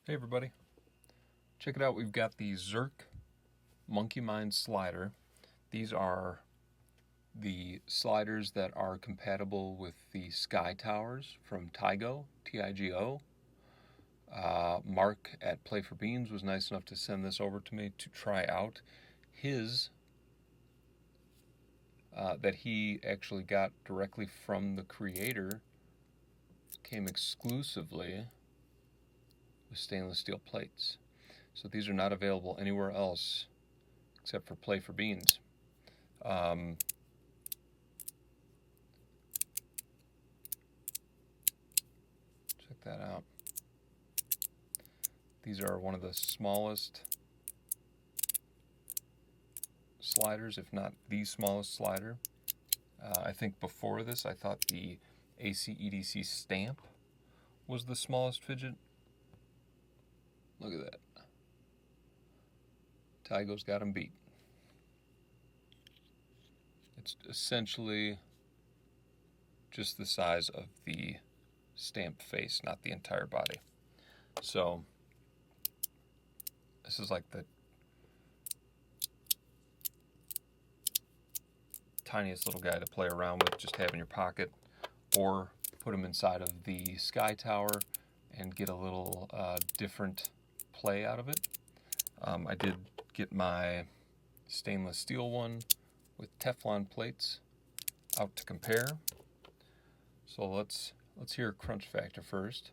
Hey everybody, check it out. We've got the Zerk Monkey Mind slider. These are the sliders that are compatible with the Sky Towers from Tigo, T-I-G-O. Mark at Play for Beans was nice enough to send this over to me to try out. His that he actually got directly from the creator came exclusively with stainless steel plates. So these are not available anywhere else except for Play for Beans. Check that out. These are one of the smallest sliders, if not the smallest slider. I think before this I thought the AC/EDC stamp was the smallest fidget. Look at that. Tigo's got him beat. It's essentially just the size of the stamp face, not the entire body. So this is like the tiniest little guy to play around with, just have in your pocket, or put him inside of the Sky Tower and get a little different play out of it. I did get my stainless steel one with Teflon plates out to compare. So let's hear crunch factor first.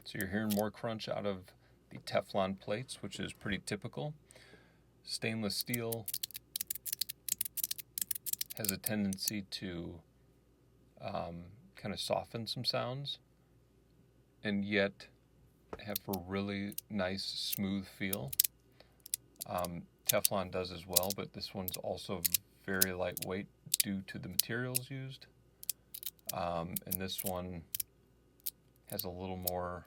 So you're hearing more crunch out of the Teflon plates, which is pretty typical. Stainless steel has a tendency to kind of soften some sounds and yet have a really nice smooth feel. Teflon does as well, but this one's also very lightweight due to the materials used. And this one has a little more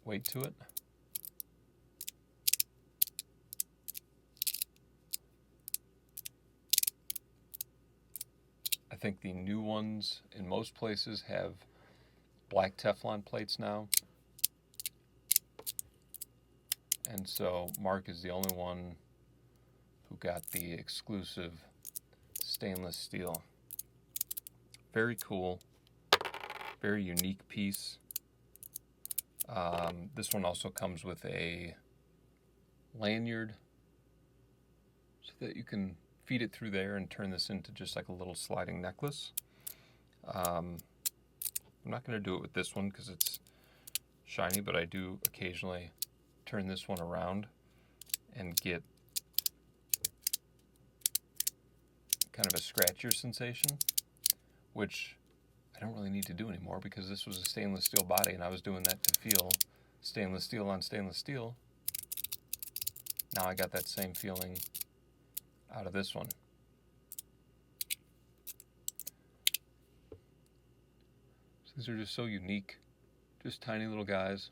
weight to it. I think the new ones in most places have black Teflon plates now. And so Mark is the only one who got the exclusive stainless steel. Very cool, very unique piece. This one also comes with a lanyard so that you can feed it through there and turn this into just like a little sliding necklace. I'm not going to do it with this one because it's shiny, but I do occasionally turn this one around and get kind of a scratchier sensation, which I don't really need to do anymore because this was a stainless steel body and I was doing that to feel stainless steel on stainless steel. Now I got that same feeling out of this one. So these are just so unique, just tiny little guys.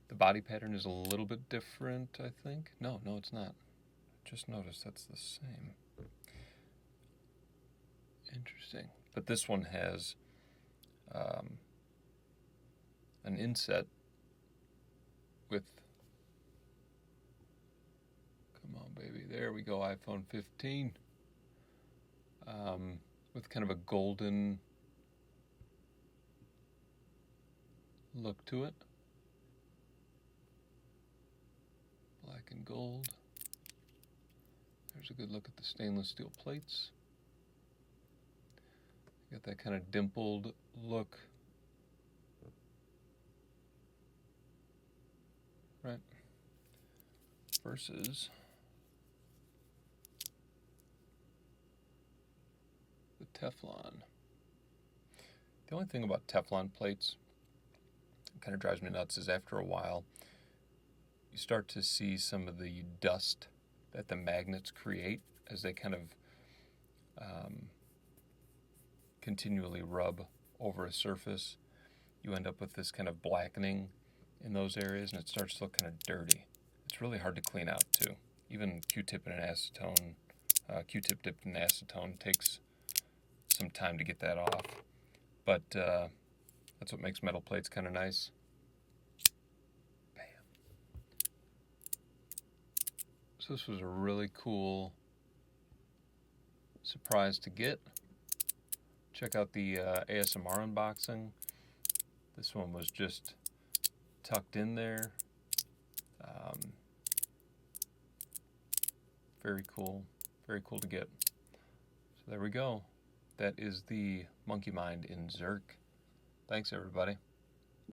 The body pattern is a little bit different, I think. No, it's not. Just noticed that's the same. Interesting. But this one has an inset with, come on baby, there we go, iPhone 15, with kind of a golden look to it. Black and gold. There's a good look at the stainless steel plates. Got that kind of dimpled look. Right. Versus the Teflon. The only thing about Teflon plates that kind of drives me nuts is after a while you start to see some of the dust that the magnets create as they kind of continually rub over a surface. You end up with this kind of blackening in those areas and it starts to look kind of dirty. It's really hard to clean out too. Even Q-tip and an acetone Q-tip dipped in acetone. Takes some time to get that off, but that's what makes metal plates kind of nice. Bam. So this was a really cool surprise to get. Check out the ASMR unboxing. This one was just tucked in there. Very cool to get. So there we go. That is the Monkey Mind in Zerk. Thanks everybody.